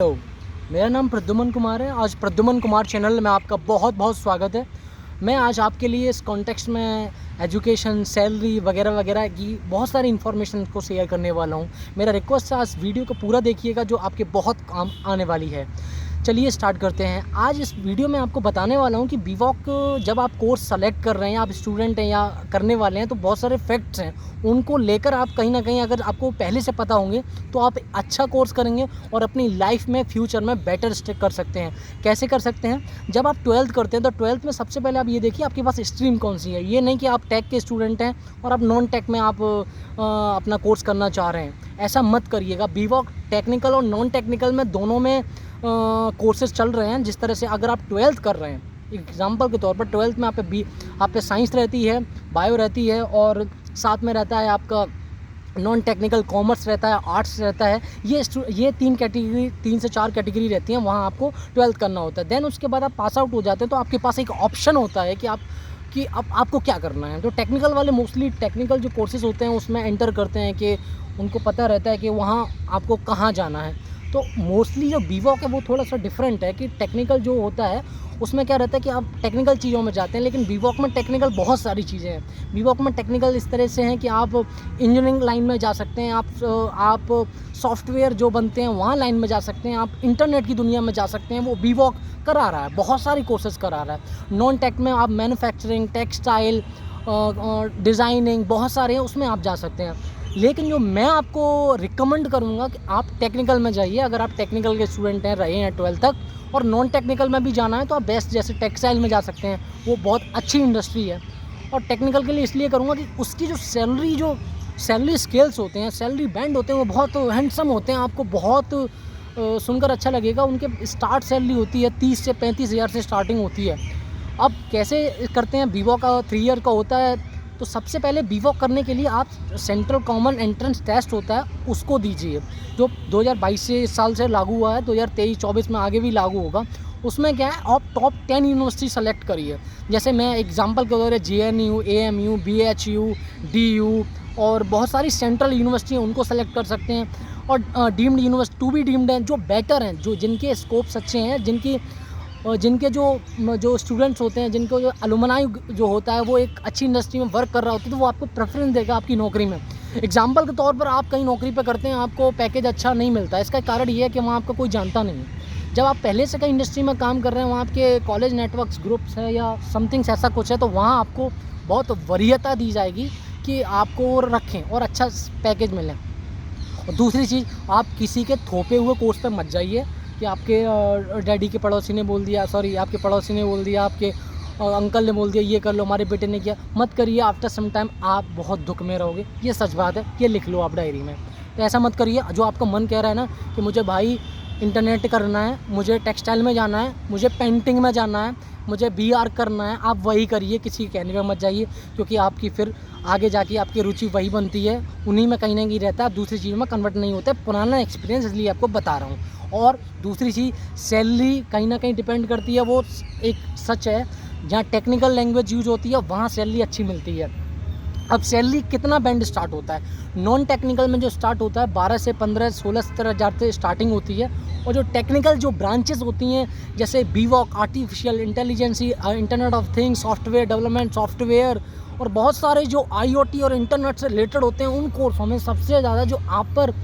Hello, मेरा नाम प्रद्युमन कुमार है। आज प्रद्युमन कुमार चैनल में आपका बहुत बहुत स्वागत है। मैं आज आपके लिए इस कॉन्टेक्स्ट में एजुकेशन, सैलरी वगैरह वगैरह की बहुत सारी इन्फॉर्मेशन को शेयर करने वाला हूँ। मेरा रिक्वेस्ट है, आज वीडियो को पूरा देखिएगा जो आपके बहुत काम आने वाली है। चलिए स्टार्ट करते हैं। आज इस वीडियो में आपको बताने वाला हूँ कि बीवॉक जब आप कोर्स सेलेक्ट कर रहे हैं, आप स्टूडेंट हैं या करने वाले हैं, तो बहुत सारे फैक्ट्स हैं, उनको लेकर आप कहीं ना कहीं अगर आपको पहले से पता होंगे तो आप अच्छा कोर्स करेंगे और अपनी लाइफ में फ्यूचर में बेटर स्टेप कर सकते हैं। कैसे कर सकते हैं? जब आप 12th करते हैं तो 12th में सबसे पहले आप ये देखिए आपके पास स्ट्रीम कौन सी है। ये नहीं कि आप टेक के स्टूडेंट हैं और आप नॉन टेक में आप अपना कोर्स करना चाह रहे हैं, ऐसा मत करिएगा। बीवॉक टेक्निकल और नॉन टेक्निकल में दोनों में कोर्सेज चल रहे हैं। जिस तरह से अगर आप 12th कर रहे हैं, एग्जाम्पल के तौर पर 12th में आप पे साइंस रहती है, बायो रहती है और साथ में रहता है आपका नॉन टेक्निकल कॉमर्स रहता है, आर्ट्स रहता है। ये तीन से चार कैटेगरी रहती हैं, वहाँ आपको 12th करना होता है। देन उसके बाद आप पास आउट हो जाते हैं तो आपके पास एक ऑप्शन होता है कि अब आपको क्या करना है। तो टेक्निकल वाले मोस्टली टेक्निकल जो कोर्सेज होते हैं उसमें एंटर करते हैं कि उनको पता रहता है कि वहाँ आपको कहाँ जाना है। तो मोस्टली जो बीवॉक है वो थोड़ा सा डिफरेंट है कि टेक्निकल जो होता है उसमें क्या रहता है कि आप टेक्निकल चीज़ों में जाते हैं, लेकिन बीवॉक में टेक्निकल बहुत सारी चीज़ें हैं। बीवॉक में टेक्निकल इस तरह से हैं कि आप इंजीनियरिंग लाइन में जा सकते हैं, आप सॉफ्टवेयर जो बनते हैं वहाँ लाइन में जा सकते हैं, आप इंटरनेट की दुनिया में जा सकते हैं। वो बीवॉक करा रहा है, बहुत सारी कोर्सेज करा रहा है। नॉन टेक में आप मैन्युफैक्चरिंग, टेक्सटाइल, डिज़ाइनिंग बहुत सारे हैं, उसमें आप जा सकते हैं। लेकिन जो मैं आपको रिकमेंड करूँगा कि आप टेक्निकल में जाइए। अगर आप टेक्निकल के स्टूडेंट हैं, रहे हैं 12th तक, और नॉन टेक्निकल में भी जाना है तो आप बेस्ट जैसे टेक्सटाइल में जा सकते हैं, वो बहुत अच्छी इंडस्ट्री है। और टेक्निकल के लिए इसलिए करूँगा कि उसकी जो सैलरी स्केल्स होते हैं, सैलरी बैंड होते हैं, वो बहुत हैंडसम होते हैं। आपको बहुत सुनकर अच्छा लगेगा। उनके स्टार्ट सैलरी होती है 30 से 35 हज़ार से स्टार्टिंग होती है। अब कैसे करते हैं? बीवॉक का 3 ईयर का होता है। तो सबसे पहले बीवॉक करने के लिए आप सेंट्रल कॉमन एंट्रेंस टेस्ट होता है उसको दीजिए, जो 2022 से इस साल से लागू हुआ है, 2023-24 में आगे भी लागू होगा। उसमें क्या है, आप टॉप 10 यूनिवर्सिटी सेलेक्ट करिए। जैसे मैं एग्जांपल के तौर पर JNU, AMU, BHU, DU और बहुत सारी सेंट्रल यूनिवर्सिटी हैं, उनको सेलेक्ट कर सकते हैं। और deemed university to be deemed हैं, जो बेटर हैं, जो जिनके स्कोप्स अच्छे हैं, जिनके जो स्टूडेंट्स होते हैं, जिनको जो अलुमनाई जो होता है वो एक अच्छी इंडस्ट्री में वर्क कर रहा होता है, तो वो आपको प्रेफरेंस देगा आपकी नौकरी में। एग्जांपल के तौर पर आप कहीं नौकरी पे करते हैं, आपको पैकेज अच्छा नहीं मिलता है। इसका कारण ये है कि वहाँ आपका कोई जानता नहीं है। जब आप पहले से कहीं इंडस्ट्री में काम कर रहे हैं, वहाँ आपके कॉलेज नेटवर्क्स ग्रुप्स है या समथिंग्स ऐसा कुछ है, तो वहाँ आपको बहुत वरीयता दी जाएगी कि आपको रखें और अच्छा पैकेज मिले। और दूसरी चीज़, आप किसी के थोपे हुए कोर्स पर मत जाइए कि आपके डैडी के पड़ोसी ने बोल दिया, आपके पड़ोसी ने बोल दिया, आपके अंकल ने बोल दिया ये कर लो, हमारे बेटे ने किया। मत करिए। आफ्टर सम टाइम आप बहुत दुख में रहोगे। ये सच बात है, ये लिख लो आप डायरी में। तो ऐसा मत करिए। जो आपका मन कह रहा है ना कि मुझे भाई इंटरनेट करना है, मुझे टेक्सटाइल में जाना है, मुझे पेंटिंग में जाना है, मुझे VR करना है, आप वही करिए, किसी के कहने में मत जाइए। क्योंकि आपकी फिर आगे जाके आपकी रुचि वही बनती है, उन्हीं में कहीं ना कहीं रहता है, दूसरी चीज़ में कन्वर्ट नहीं होता है। पुराना एक्सपीरियंस इसलिए आपको बता रहा हूँ। और दूसरी चीज़, सैलरी कहीं ना कहीं डिपेंड करती है, वो एक सच है। जहाँ टेक्निकल लैंग्वेज यूज होती है वहाँ सैलरी अच्छी मिलती है। अब सैलरी कितना बैंड स्टार्ट होता है? नॉन टेक्निकल में जो स्टार्ट होता है 12 से 15, 16, 17 हज़ार से स्टार्टिंग होती है। और जो टेक्निकल जो ब्रांचेस होती हैं, जैसे बीवॉक, artificial intelligence, internet of things, software development, software और बहुत सारे जो IoT और इंटरनेट से रिलेटेड होते हैं, उन कोर्सों में सबसे ज़्यादा जो आप पर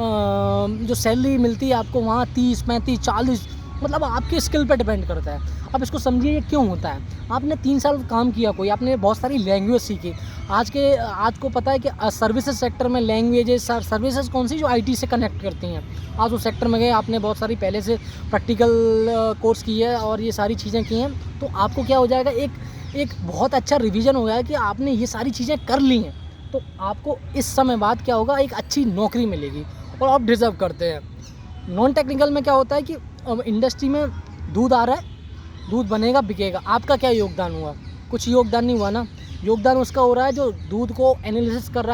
जो सैलरी मिलती है आपको, वहाँ 30, 35, 40, मतलब आपके स्किल पे डिपेंड करता है। अब इसको समझिए ये क्यों होता है। आपने 3 साल काम किया, कोई आपने बहुत सारी लैंग्वेज सीखी। आज को पता है कि सर्विसेज सेक्टर में लैंग्वेजेस, सर्विसेज कौन सी, जो IT से कनेक्ट करती हैं। आज उस सेक्टर में गए, आपने बहुत सारी पहले से प्रैक्टिकल कोर्स की है और ये सारी चीज़ें की हैं, तो आपको क्या हो जाएगा, एक बहुत अच्छा रिवीजन हो गया कि आपने ये सारी चीज़ें कर ली हैं। तो आपको इस समय बाद क्या होगा, एक अच्छी नौकरी मिलेगी और आप डिज़र्व करते हैं। नॉन टेक्निकल में क्या होता है कि इंडस्ट्री में दूध आ रहा है, दूध बनेगा, बिकेगा, आपका क्या योगदान हुआ? कुछ योगदान नहीं हुआ ना। योगदान उसका हो रहा है जो दूध को एनालिस्ट कर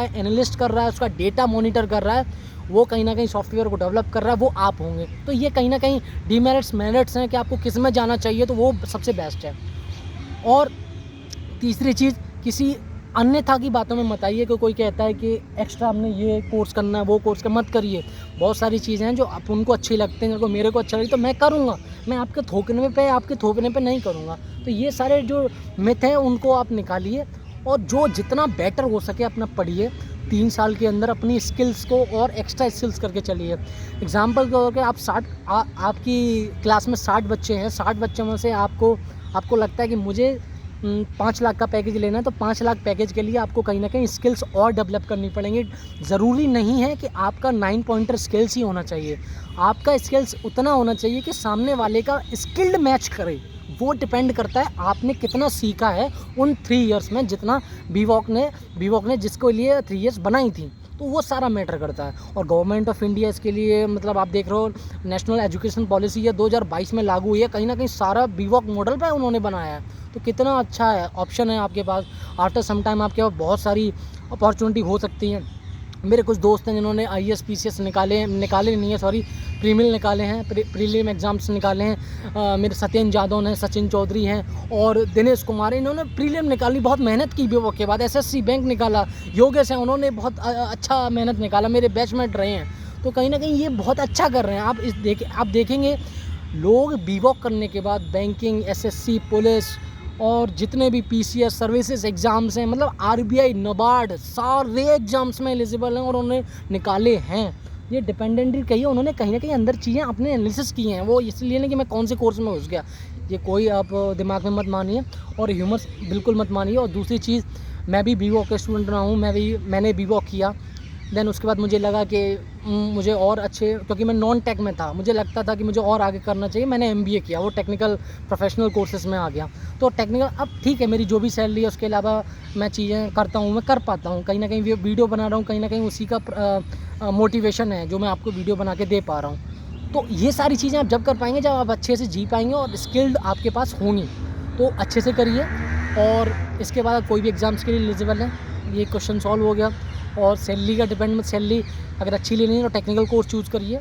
रहा है, उसका डेटा मॉनिटर कर रहा है, वो कहीं ना कहीं सॉफ्टवेयर को डेवलप कर रहा है, वो आप होंगे। तो ये कहीं ना कहीं डिमेरिट्स मेरिट्स हैं कि आपको किस में जाना चाहिए, तो वो सबसे बेस्ट है। और तीसरी चीज़, किसी अन्यथा की बातों में मत आइए कि कोई कहता है कि एक्स्ट्रा हमने ये कोर्स करना है, वो कोर्स का मत करिए। बहुत सारी चीज़ें हैं जो आप उनको अच्छी लगते हैं, जिनको मेरे को अच्छा लगे तो मैं करूँगा। मैं आपके थोपने पे नहीं करूँगा। तो ये सारे जो मिथ हैं उनको आप निकालिए और जो जितना बेटर हो सके अपना पढ़िए। 3 साल के अंदर अपनी स्किल्स को और एक्स्ट्रा स्किल्स करके चलिए। एग्ज़ाम्पल के तौर पे आप आपकी क्लास में 60 बच्चे हैं, 60 बच्चों में से आपको लगता है कि मुझे 5 लाख का पैकेज लेना है, तो 5 लाख पैकेज के लिए आपको कहीं न कहीं स्किल्स और डेवलप करनी पड़ेंगी। ज़रूरी नहीं है कि आपका 9 पॉइंटर स्किल्स ही होना चाहिए। आपका स्किल्स उतना होना चाहिए कि सामने वाले का स्किल्ड मैच करे। वो डिपेंड करता है आपने कितना सीखा है उन 3 इयर्स में, जितना बीवॉक ने जिसके लिए 3 इयर्स बनाई थी, तो वो सारा मैटर करता है। और गवर्नमेंट ऑफ इंडिया इसके लिए मतलब आप देख रहे हो नेशनल एजुकेशन पॉलिसी ये 2022 में लागू हुई है, कहीं ना कहीं सारा बीवॉक मॉडल पे उन्होंने बनाया है। तो कितना अच्छा है, ऑप्शन है आपके पास। आफ्टर सम टाइम आपके पास बहुत सारी अपॉर्चुनिटी हो सकती हैं। मेरे कुछ दोस्त हैं जिन्होंने IAS PCS निकाले नहीं है, सॉरी, प्रीमिल निकाले हैं, प्रीलिम एग्ज़ाम्स निकाले हैं। मेरे सत्येंद्र जादव हैं, सचिन चौधरी हैं और दिनेश कुमार, इन्होंने प्रीलिम निकाली, बहुत मेहनत की भी। वो के बाद SSC बैंक निकाला। योगेश हैं, उन्होंने बहुत अच्छा मेहनत निकाला, मेरे बैचमेट रहे हैं। तो कहीं ना कहीं ये बहुत अच्छा कर रहे हैं। आप देखेंगे लोग बीवॉक करने के बाद बैंकिंग, SSC, पुलिस और जितने भी PCS सर्विसेज एग्ज़ाम्स हैं, मतलब RBI, NABARD, सारे एग्ज़ाम्स में एलिजिबल हैं और उन्होंने निकाले हैं। ये डिपेंडेंटली कहिए, उन्होंने कहीं ना कहीं अंदर चीज़ें अपने एनालिसिस की हैं। वो इसलिए नहीं कि मैं कौन से कोर्स में घुस गया, ये कोई आप दिमाग में मत मानिए और ह्यूमर बिल्कुल मत मानिए। और दूसरी चीज़, मैं भी बीवॉक का स्टूडेंट रहा हूँ, मैंने बीवॉक किया। देन उसके बाद मुझे लगा कि मुझे और अच्छे, क्योंकि मैं नॉन टेक में था, मुझे लगता था कि मुझे और आगे करना चाहिए। मैंने MBA किया, वो टेक्निकल प्रोफेशनल कोर्सेज़ में आ गया। तो टेक्निकल अब ठीक है, मेरी जो भी सैलरी है उसके अलावा मैं चीज़ें करता हूँ, मैं कर पाता हूँ। कहीं ना कहीं वीडियो बना रहा हूँ, कहीं ना कहीं उसी का मोटिवेशन है जो मैं आपको वीडियो बना के दे पा रहा हूँ। तो ये सारी चीज़ें आप जब कर पाएंगे जब आप अच्छे से जी पाएंगे और स्किल्ड आपके पास होंगी, तो अच्छे से करिए। और इसके बाद कोई भी एग्ज़ाम्स के लिए एलिजिबल है, ये क्वेश्चन सॉल्व हो गया। और सैलरी का डिपेंड, सैलरी अगर अच्छी लेनी है तो टेक्निकल कोर्स चूज़ करिए।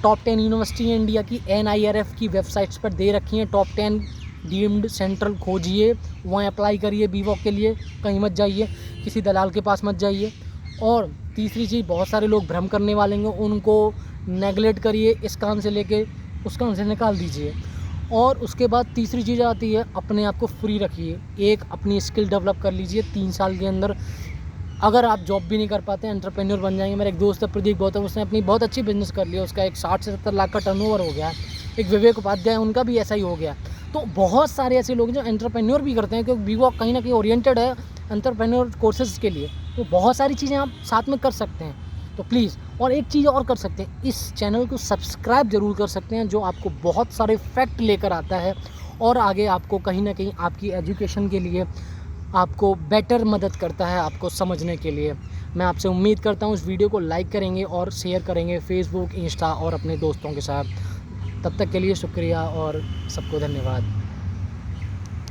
टॉप 10 यूनिवर्सिटी इंडिया की NIRF की वेबसाइट्स पर दे रखी हैं, टॉप 10 डीम्ड सेंट्रल खोजिए, वहाँ अप्लाई करिए बीवॉक के लिए। कहीं मत जाइए, किसी दलाल के पास मत जाइए। और तीसरी चीज़, बहुत सारे लोग भ्रम करने वाले हैं, उनको नेगलेक्ट करिए, इस कान से लेके उस कान से निकाल दीजिए। और उसके बाद तीसरी चीज़ आती है, अपने आप को फ्री रखिए, एक अपनी स्किल डेवलप कर लीजिए। 3 साल के अंदर अगर आप जॉब भी नहीं कर पाते, एंटरप्रेन्योर बन जाएंगे। मेरा एक दोस्त है प्रदीप गौतम, उसने अपनी बहुत अच्छी बिजनेस कर लिया, उसका एक 60 से 70 लाख का टर्नओवर हो गया। एक विवेक उपाध्याय, उनका भी ऐसा ही हो गया। तो बहुत सारे ऐसे लोग जो एंटरप्रेन्योर भी करते हैं, क्योंकि बीवॉक कहीं ना कहीं ओरिएंटेड है एंटरप्रेन्योर कोर्सेज के लिए। तो बहुत सारी चीज़ें आप साथ में कर सकते हैं। तो प्लीज़, और एक चीज़ और कर सकते हैं, इस चैनल को सब्सक्राइब ज़रूर कर सकते हैं, जो आपको बहुत सारे फैक्ट लेकर आता है और आगे आपको कहीं ना कहीं आपकी एजुकेशन के लिए आपको बेटर मदद करता है, आपको समझने के लिए। मैं आपसे उम्मीद करता हूँ इस वीडियो को लाइक करेंगे और शेयर करेंगे फेसबुक, इंस्टा और अपने दोस्तों के साथ। तब तक के लिए शुक्रिया और सबको धन्यवाद।